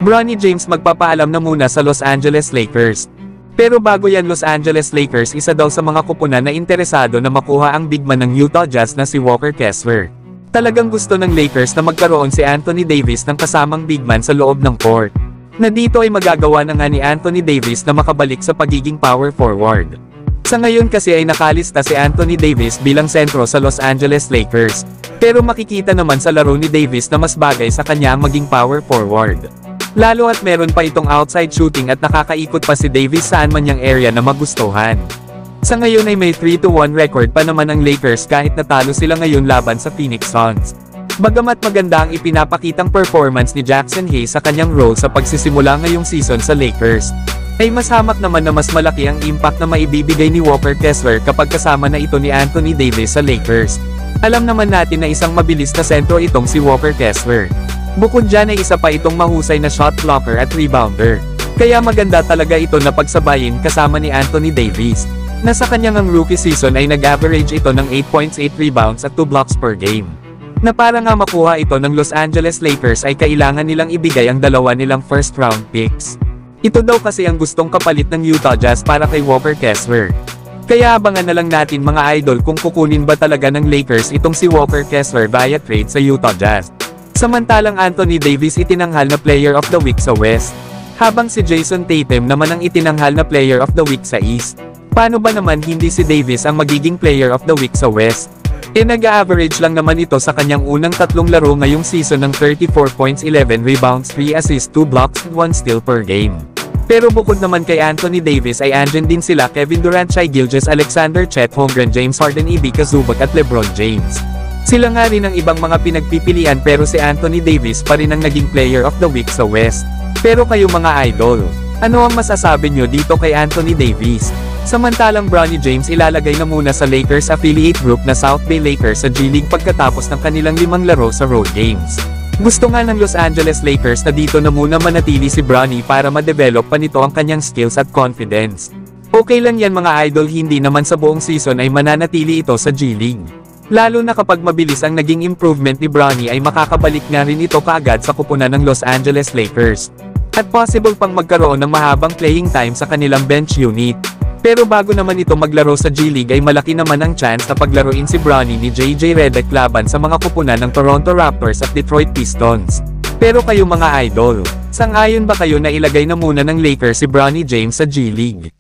Bronny James magpapaalam na muna sa Los Angeles Lakers. Pero bago yan, Los Angeles Lakers isa daw sa mga kupunan na interesado na makuha ang big man ng Utah Jazz na si Walker Kessler. Talagang gusto ng Lakers na magkaroon si Anthony Davis ng kasamang big man sa loob ng court. Na dito ay magagawa na nga ni Anthony Davis na makabalik sa pagiging power forward. Sa ngayon kasi ay nakalista si Anthony Davis bilang sentro sa Los Angeles Lakers. Pero makikita naman sa laro ni Davis na mas bagay sa kanya ang maging power forward. Lalo at meron pa itong outside shooting at nakakaikot pa si Davis saan man niyang area na magustuhan. Sa ngayon ay may 3-1 record pa naman ang Lakers kahit natalo sila ngayon laban sa Phoenix Suns. Bagamat maganda ang ipinapakitang performance ni Jackson Hayes sa kanyang role sa pagsisimula ngayong season sa Lakers, ay mas hamak naman na mas malaki ang impact na maibibigay ni Walker Kessler kapag kasama na ito ni Anthony Davis sa Lakers. Alam naman natin na isang mabilis na sentro itong si Walker Kessler. Bukod dyan ay isa pa itong mahusay na shot blocker at rebounder. Kaya maganda talaga ito na pagsabayin kasama ni Anthony Davis, na sa kanyang ang rookie season ay nag-average ito ng 8 points, 8 rebounds at 2 blocks per game. Na para nga makuha ito ng Los Angeles Lakers ay kailangan nilang ibigay ang dalawa nilang first round picks. Ito daw kasi ang gustong kapalit ng Utah Jazz para kay Walker Kessler. Kaya abangan na lang natin mga idol kung kukunin ba talaga ng Lakers itong si Walker Kessler via trade sa Utah Jazz. Samantalang Anthony Davis itinanghal na Player of the Week sa West, habang si Jason Tatum naman ang itinanghal na Player of the Week sa East. Paano ba naman hindi si Davis ang magiging Player of the Week sa West? Nag-average lang naman ito sa kanyang unang 3 laro ngayong season ng 34 points, 11 rebounds, 3 assists, 2 blocks, 1 steal per game. Pero bukod naman kay Anthony Davis ay andyan din sila Kevin Durant, Shai Gilgeous-Alexander, Chet Holmgren, James Harden, Ivica Zubac at LeBron James. Sila nga rin ang ibang mga pinagpipilian pero si Anthony Davis pa rin ang naging Player of the Week sa West. Pero kayo mga idol, ano ang masasabi nyo dito kay Anthony Davis? Samantalang Bronny James ilalagay na muna sa Lakers affiliate group na South Bay Lakers sa G-League pagkatapos ng kanilang 5 laro sa road games. Gusto nga ng Los Angeles Lakers na dito na muna manatili si Bronny para ma-develop pa nito ang kanyang skills at confidence. Okay lang yan mga idol, hindi naman sa buong season ay mananatili ito sa G-League. Lalo na kapag mabilis ang naging improvement ni Bronny ay makakabalik nga rin ito kaagad sa kupunan ng Los Angeles Lakers. At possible pang magkaroon ng mahabang playing time sa kanilang bench unit. Pero bago naman ito maglaro sa G-League ay malaki naman ang chance na paglaruin si Bronny ni JJ Redick laban sa mga kupunan ng Toronto Raptors at Detroit Pistons. Pero kayo mga idol, sang-ayon ba kayo na ilagay na muna ng Lakers si Bronny James sa G-League?